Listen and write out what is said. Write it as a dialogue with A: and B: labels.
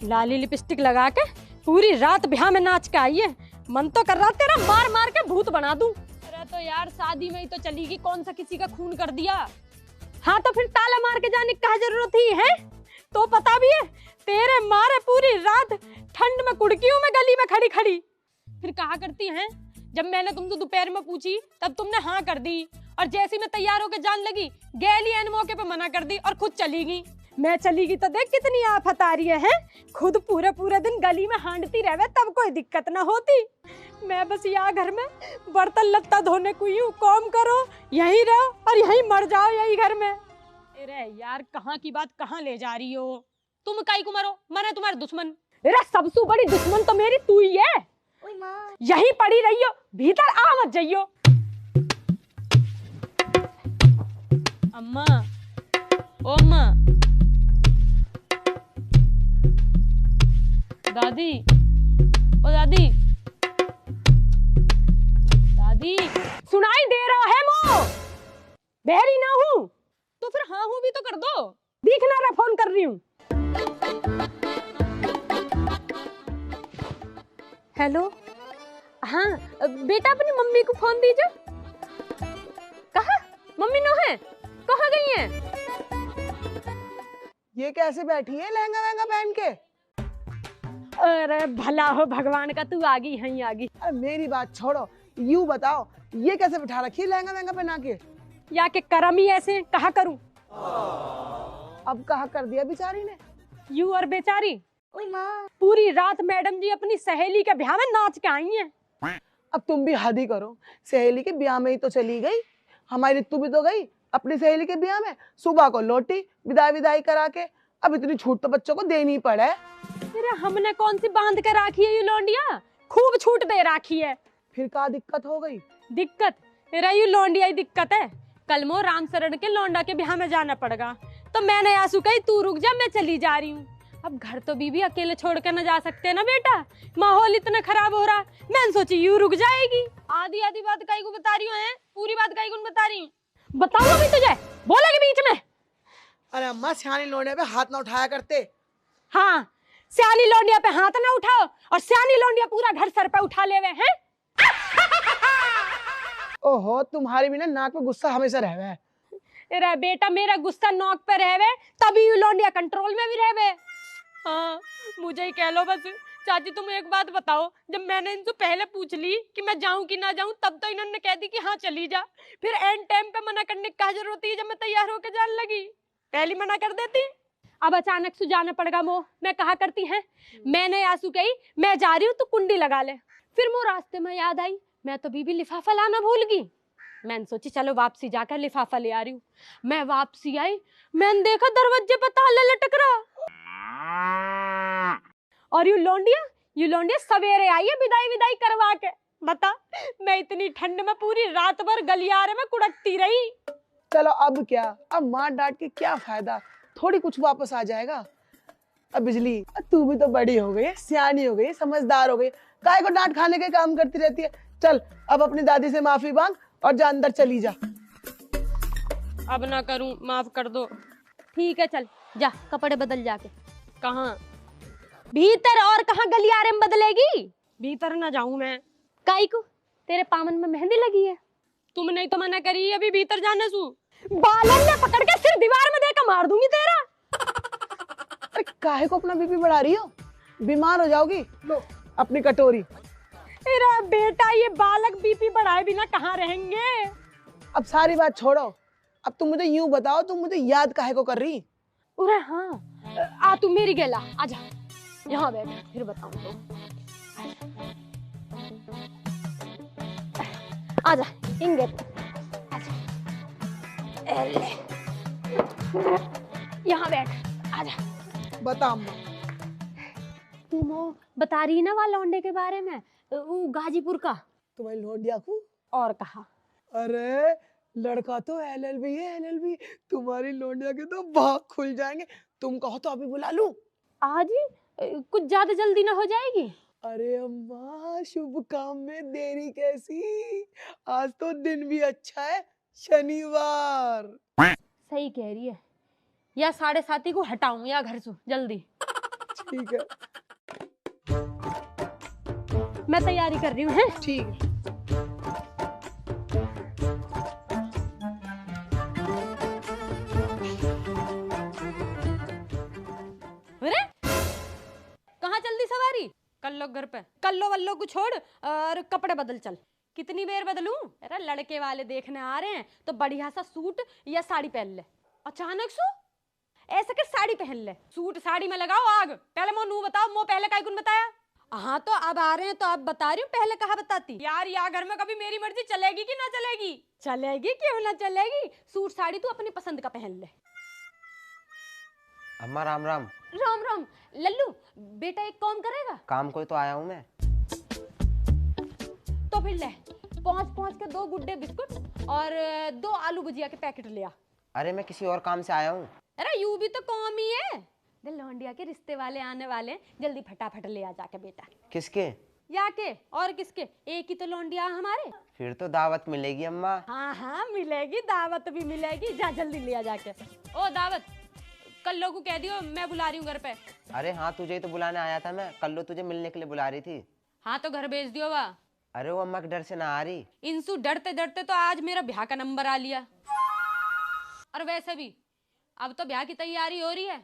A: लाली lipstick लगा के पूरी रात ब्याह में नाच के आई है। मन तो कर रहा तेरा मार मार के भूत बना दूं। अरे तो यार शादी में ही तो चली गई, कौन सा किसी का खून कर दिया। हाँ तो फिर ताला मार के जाने की क्या जरूरत ही है। तो पता भी है तेरे मारे पूरी रात ठंड में कुड़कियों में गली में खड़ी खड़ी फिर कहा करती हैं। जब मैंने तुमसे दोपहर में पूछी तब तुमने हाँ कर दी, और जैसी मैं तैयार होकर जान लगी गैली एन मौके पे मना कर दी और खुद चली गई। मैं चली गई तो देख कितनी आफत आ रही है। खुद पूरे पूरे दिन गली में हांडती रहवे तब कोई दिक्कत ना होती। मैं बस यहाँ घर में बर्तन लत्ता धोने को ही हूँ, काम करो यहीं रहो और यहीं मर जाओ यही घर में। अरे यार कहाँ की बात कहाँ ले जा रही हो तुम, काई को मरो, मैंने तुम्हारे दुश्मन। अरे सबसे बड़ी दुश्मन तो मेरी तू ही है। यहीं पड़ी रही हो, भीतर आ मत जाइयो। अम्मा, ओ अम्मा, दादी, ओ दादी, दादी, सुनाई दे रहा है मो? बहरी ना हूँ तो फिर हाँ हूँ भी तो कर दो। दिखना रहा फोन कर रही हूँ। हेलो, हाँ बेटा अपनी मम्मी को फोन दीजिए। कहा मम्मी नो है, कहाँ गई है?
B: ये कैसे बैठी है लहंगा वहंगा पहन के?
A: अरे भला हो भगवान का, तू आ गई यहीं आ गई।
B: अरे मेरी बात छोड़ो, यूं बताओ ये कैसे बिठा रखी है लहंगा वहंगा पहना के?
A: या के करम ही ऐसे, कहा करूं।
B: अब कहा कर दिया बेचारी ने।
A: यू और बेचारी पूरी रात मैडम जी अपनी सहेली के ब्याह में नाच के आई हैं।
B: अब तुम भी हद ही करो, सहेली के ब्याह में ही तो चली गई। हमारी रितु भी तो गई अपनी सहेली के ब्याह में, सुबह को लौटी विदाई विदाई करा के। अब इतनी छूट तो बच्चों को देनी पड़े।
A: अरे हमने कौन सी बांध के राखी है ये लौंडिया, खूब छूट दे राखी है।
B: फिर क्या दिक्कत हो गई?
A: दिक्कत मेरा यू लौंडिया ही दिक्कत है। कल मो राम शरण के लौंडा के ब्याह में जाना पड़ेगा, तो मैंने आंसू कही तू रुक जा मैं चली जा रही हूँ। अब घर तो बीबी अकेले छोड़ कर न जा सकते ना बेटा, माहौल इतना खराब हो रहा। मैंने सोची यू रुक जाएगी। आधी आधी बात काई को बता रही हूँ, पूरी बात काई को बता रही हूँ। बताऊंगा भी तुझे, बोलेगी बीच में।
B: अरे अम्मा सियानी लौंडे पे हाथ ना उठाया करते।
A: हाँ सियानी लौंडिया पे हाथ ना उठाओ, और सियानी लौंडिया पूरा घर सर पे उठा लेवे हैं।
B: ओहो तुम्हारी भी ना नाक में गुस्सा हमेशा रहवे है।
A: अरे बेटा मेरा गुस्सा नोक पे रहवे तभी यू लौंडिया कंट्रोल में भी रहवे। हाँ मुझे ही कह लो बस। चाची तुम एक बात बताओ, जब मैंने इनसे पहले पूछ ली कि मैं जाऊं कि ना जाऊं तब तो इन्होंने कह दी कि हाँ चली जा। फिर एंड टाइम पे मना करने की क्या जरूरत है जब मैं तैयार होकर जाने लगी, पहली मना कर देती। अब अचानक से जाना पड़ेगा मो, मैं कहा करती है मैंने आंसू कही मैं जा रही हूँ तो कुंडी लगा ले। फिर मो रास्ते में याद आई मैं तो बीबी लिफाफा लाना भूल गई। मैंने सोची चलो वापसी जाकर लिफाफा ले आ रही हूँ। मैं वापसी आई, मैंने देखा दरवाजे पर ताला लटक रहा। और यू लौंडिया सवेरे आई है विदाई विदाई करवा के। बता मैं इतनी ठंड में पूरी रात भर गलियारे में कुड़कती रही।
B: चलो अब क्या, अब मार डांट के क्या फायदा, थोड़ी कुछ वापस आ जाएगा। अब बिजली तू भी तो बड़ी हो गई, सियानी हो गई, समझदार हो गई, काय को डांट खाने के काम करती रहती है। चल अब अपनी दादी से माफी मांग और जा अंदर चली जा।
A: अब ना करूं, माफ कर दो। ठीक है चल जा कपड़े बदल जाके। कहाँ? भीतर, और कहाँ गलियारे में बदलेगी? भीतर ना जाऊं मैं। काई को? तेरे पामन में मेहंदी लगी है। तुम नहीं तो मना करी अभी भीतर जाने सु। बालन में पकड़ के सिर दीवार में देकर मार दूंगी तेरा।
B: अरे काहे को अपना बीपी बढ़ा रही हो, बीमार हो जाओगी। लो अपनी कटोरी।
A: अरे बेटा ये बालक बीपी बढ़ाए बिना कहाँ रहेंगे।
B: अब सारी बात छोड़ो, अब तुम मुझे यूं बताओ तुम मुझे याद काहे को कर रही?
A: अरे हाँ आ तू मेरी गेला आजा यहाँ बैठ फिर बताऊं तो। आजा इंगे आजा, यहाँ बैठ आजा।
B: बता अम्मा।
A: तुम वो बता रही ना वहाँ लौंडे के बारे में, वो गाजीपुर का।
B: तुम्हारी लौंडिया को
A: और कहा
B: अरे लड़का तो एलएलबी है, एलएलबी। तुम्हारी लौंडिया के तो भाग खुल जाएंगे। तुम कहो तो अभी बुला लूं?
A: आज ही कुछ ज्यादा जल्दी ना हो जाएगी?
B: अरे अम्मा शुभ काम में देरी कैसी, आज तो दिन भी अच्छा है, शनिवार।
A: सही कह रही है, या 7:30 को हटाऊं या घर से जल्दी।
B: ठीक है
A: मैं तैयारी कर रही हूँ, हैं?
B: ठीक है।
A: अरे कहाँ चल दी सवारी? कल लो घर पे, कल लो वल्लो को छोड़ और कपड़े बदल चल। कितनी देर बदलूं? अरे लड़के वाले देखने आ रहे हैं तो बढ़िया सा सूट या साड़ी पहन ले। अचानक सो ऐसे के साड़ी पहन ले, सूट साड़ी में लगाओ आग। पहले मोनू बताओ, मो पहले काय कुन बताया? हाँ तो अब आ रहे हैं तो अब बता रही हूँ, पहले कहा बताती यार। यहाँ घर में कभी मेरी मर्जी चलेगी कि ना चलेगी? चलेगी, क्यों ना चलेगी। सूट साड़ी तू अपनी पसंद का पहन ले।
C: अम्मा राम राम।
A: राम राम। लल्लू बेटा एक काम करेगा?
C: काम कोई तो आया हूँ मैं।
A: तो फिर ले, पहुंच के 2 गुड्डे बिस्कुट और 2 आलू भुजिया के पैकेट ले आ।
C: अरे मैं किसी और काम से आया हूँ।
A: अरे यू भी तो काम ही है। दे लौंडिया के रिश्ते वाले आने वाले हैं, जल्दी फटाफट ले आ जाके बेटा।
C: किसके?
A: या के और किसके, एक ही तो लौंडिया हमारे।
C: फिर तो दावत मिलेगी अम्मा।
A: हाँ हाँ मिलेगी, दावत भी मिलेगी। जा जल्दी ले आ जाके। ओ दावत कल लोगों कह दियो मैं बुला रही हूँ घर पे।
C: अरे हाँ, तुझे ही तो बुलाने आया था मैं। कल लो तुझे मिलने के लिए बुला रही थी।
A: हाँ तो घर भेज दियो वा।
C: अरे वो अम्मा के डर से ना आ रही।
A: इंसु डरते डरते तो आज मेरा ब्याह का नंबर आ लिया। और वैसे भी अब तो ब्याह की तैयारी हो रही है,